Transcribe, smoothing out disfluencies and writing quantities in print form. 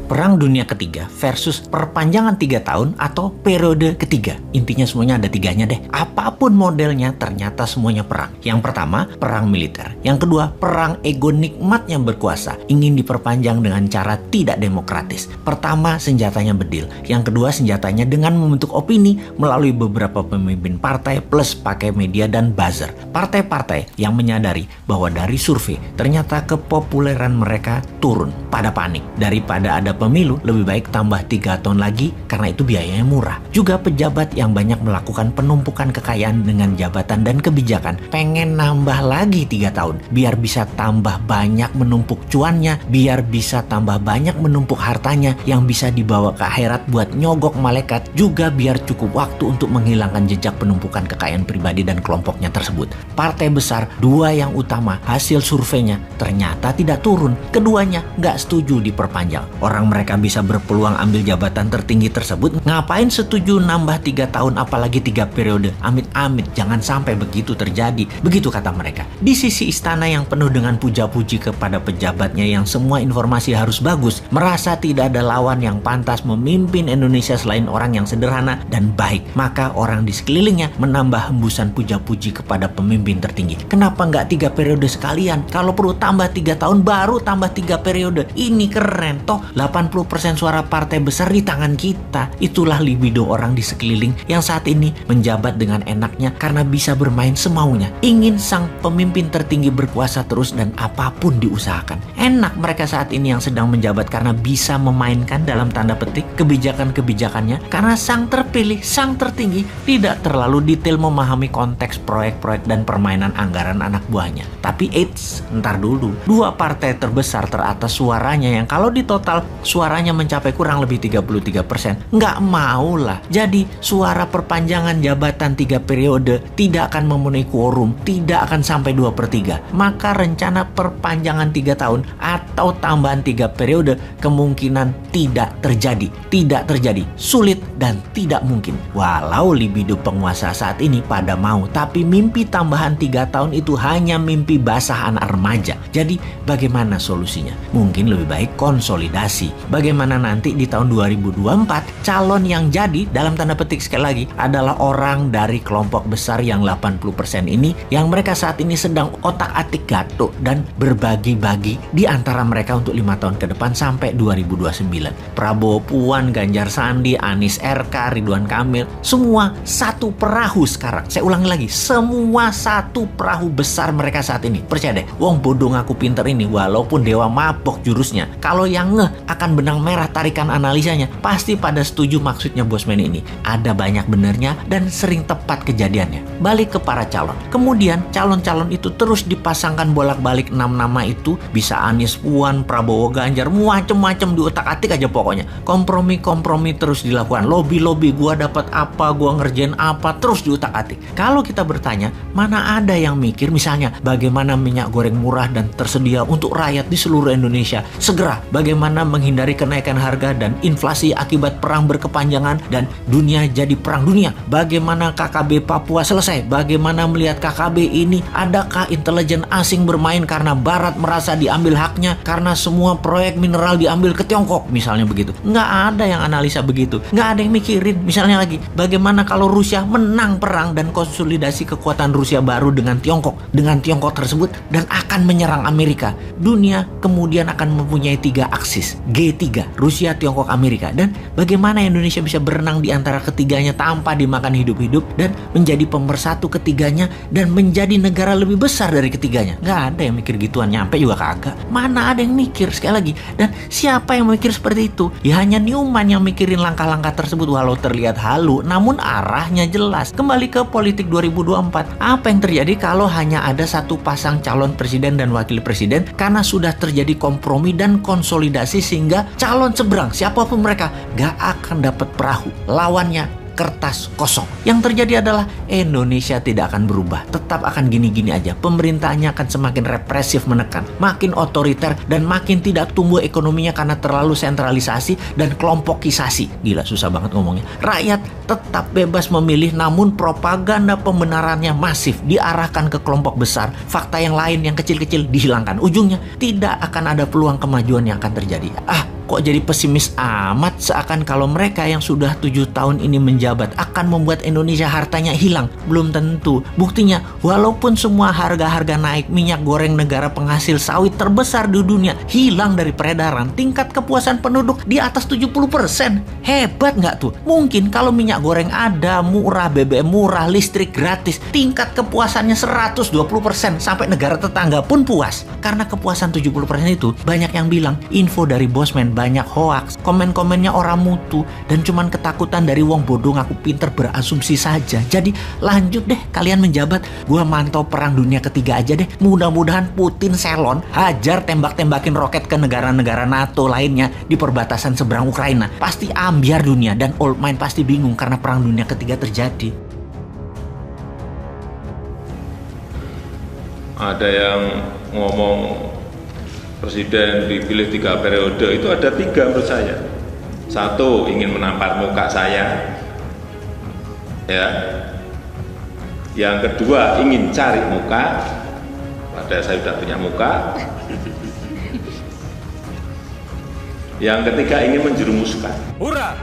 Perang Dunia Ketiga versus perpanjangan 3 tahun atau periode ketiga. Intinya semuanya ada tiganya deh. Apapun modelnya ternyata semuanya perang. Yang pertama, perang militer. Yang kedua, perang ego nikmat yang berkuasa. Ingin diperpanjang dengan cara tidak demokratis. Pertama, senjatanya bedil. Yang kedua, senjatanya dengan membentuk opini melalui beberapa pemimpin partai plus pakai media dan buzzer. Partai-partai yang menyadari bahwa dari survei ternyata kepopuleran mereka turun. Pada panik. Daripada ada pemilu, lebih baik tambah 3 tahun lagi karena itu biayanya murah. Juga pejabat yang banyak melakukan penumpukan kekayaan dengan jabatan dan kebijakan pengen nambah lagi 3 tahun biar bisa tambah banyak menumpuk cuannya, biar bisa tambah banyak menumpuk hartanya yang bisa dibawa ke akhirat buat nyogok malaikat, juga biar cukup waktu untuk menghilangkan jejak penumpukan kekayaan pribadi dan kelompoknya tersebut. Partai besar, 2 yang utama hasil surveinya ternyata tidak turun. Keduanya nggak setuju diperpanjang. Orang mereka bisa berpeluang ambil jabatan tertinggi tersebut, ngapain setuju nambah 3 tahun apalagi 3 periode? Amit-amit jangan sampai begitu terjadi. Begitu kata mereka. Di sisi istana yang penuh dengan puja-puji kepada pejabatnya yang semua informasi harus bagus, merasa tidak ada lawan yang pantas memimpin Indonesia selain orang yang sederhana dan baik, maka orang di sekelilingnya menambah hembusan puja-puji kepada pemimpin tertinggi. Kenapa nggak 3 periode sekalian? Kalau perlu tambah 3 tahun baru tambah 3 periode. Ini keren toh. 80% suara partai besar di tangan kita. Itulah libido orang di sekeliling yang saat ini menjabat dengan enaknya karena bisa bermain semaunya. Ingin sang pemimpin tertinggi berkuasa terus dan apapun diusahakan. Enak mereka saat ini yang sedang menjabat karena bisa memainkan dalam tanda petik kebijakan-kebijakannya karena sang terpilih, sang tertinggi tidak terlalu detail memahami konteks proyek-proyek dan permainan anggaran anak buahnya. Tapi eits, ntar dulu. 2 partai terbesar teratas suaranya yang kalau di total suaranya mencapai kurang lebih 33%. Nggak mau lah. Jadi suara perpanjangan jabatan 3 periode tidak akan memenuhi quorum, tidak akan sampai 2/3. Maka rencana perpanjangan 3 tahun atau tambahan 3 periode kemungkinan tidak terjadi. Tidak terjadi. Sulit dan tidak mungkin. Walau libido penguasa saat ini pada mau, tapi mimpi tambahan 3 tahun itu hanya mimpi basah anak remaja. Jadi bagaimana solusinya? Mungkin lebih baik konsolidasi. Bagaimana nanti di tahun 2024 calon yang jadi dalam tanda petik sekali lagi adalah orang dari kelompok besar yang 80% ini yang mereka saat ini sedang otak-atik gatuk dan berbagi-bagi di antara mereka untuk 5 tahun ke depan sampai 2029. Prabowo Puan, Ganjar Sandi, Anies RK, Ridwan Kamil, semua satu perahu sekarang. Saya ulangi lagi, semua satu perahu besar mereka saat ini. Percaya deh, wong bodoh ngaku pinter ini walaupun dewa mabok jurusnya. Kalau yang ngeh akan benang merah tarikan analisanya, pasti pada setuju maksudnya Bosman ini. Ada banyak benernya dan sering tepat kejadiannya. Balik ke para calon. Kemudian calon-calon itu terus dipasangkan bolak-balik 6 nama itu. Bisa Anies, Puan, Prabowo, Ganjar, macem-macem diutak-atik aja pokoknya. Kompromi-kompromi terus dilakukan. Lobby-lobby, gua dapat apa, gua ngerjain apa, terus diutak-atik. Kalau kita bertanya, mana ada yang mikir misalnya bagaimana minyak goreng murah dan tersedia untuk rakyat di seluruh Indonesia. Segera bagaimana menghindari kenaikan harga dan inflasi akibat perang berkepanjangan dan dunia jadi perang dunia. Bagaimana KKB Papua selesai. Bagaimana melihat KKB ini, adakah intelijen asing bermain karena Barat merasa diambil haknya karena semua proyek mineral diambil ke Tiongkok misalnya begitu. Nggak ada yang analisa begitu. Nggak ada yang mikirin misalnya lagi bagaimana kalau Rusia menang perang dan konsolidasi kekuatan Rusia baru dengan Tiongkok tersebut dan akan menyerang Amerika. Dunia kemudian akan mempunyai 3 aksis, G3, Rusia, Tiongkok, Amerika. Dan bagaimana Indonesia bisa berenang di antara ketiganya tanpa dimakan hidup-hidup dan menjadi pemersatu ketiganya dan menjadi negara lebih besar dari ketiganya. Nggak ada yang mikir gituan, nyampe juga kagak. Mana ada yang mikir sekali lagi. Dan siapa yang mikir seperti itu? Ya hanya Newman yang mikirin langkah-langkah tersebut walau terlihat halu, namun arahnya jelas. Kembali ke politik 2024. Apa yang terjadi kalau hanya ada satu pasang calon presiden dan wakil presiden karena sudah terjadi kompromi dan konsolidasi sehingga calon seberang siapapun mereka gak akan dapat perahu. Lawannya kertas kosong. Yang terjadi adalah Indonesia tidak akan berubah. Tetap akan gini-gini aja. Pemerintahnya akan semakin represif menekan, makin otoriter dan makin tidak tumbuh ekonominya karena terlalu sentralisasi dan kelompokisasi. Gila, susah banget ngomongnya. Rakyat tetap bebas memilih namun propaganda pembenarannya masif diarahkan ke kelompok besar. Fakta yang lain yang kecil-kecil dihilangkan. Ujungnya tidak akan ada peluang kemajuan yang akan terjadi. Kok jadi pesimis amat, seakan kalau mereka yang sudah 7 tahun ini menjabat akan membuat Indonesia hartanya hilang. Belum tentu. Buktinya, walaupun semua harga-harga naik, minyak goreng negara penghasil sawit terbesar di dunia hilang dari peredaran, tingkat kepuasan penduduk di atas 70%. Hebat nggak tuh? Mungkin kalau minyak goreng ada, murah, BBM murah, listrik gratis, tingkat kepuasannya 120%, sampai negara tetangga pun puas. Karena kepuasan 70% itu, banyak yang bilang info dari bosman, banyak hoaks, komen-komennya orang mutu, dan cuman ketakutan dari wong bodoh ngaku pinter berasumsi saja. Jadi lanjut deh kalian menjabat, gua mantau perang dunia ketiga aja deh. Mudah-mudahan Putin selon, hajar tembak-tembakin roket ke negara-negara NATO lainnya di perbatasan seberang Ukraina. Pasti ambiar dunia, dan old mind pasti bingung karena perang dunia ketiga terjadi. Ada yang ngomong presiden dipilih 3 periode, itu ada 3 menurut saya. 1, ingin menampar muka saya, ya. Yang kedua, ingin cari muka, padahal saya sudah punya muka. Yang ketiga, ingin menjerumuskan. Hurrah!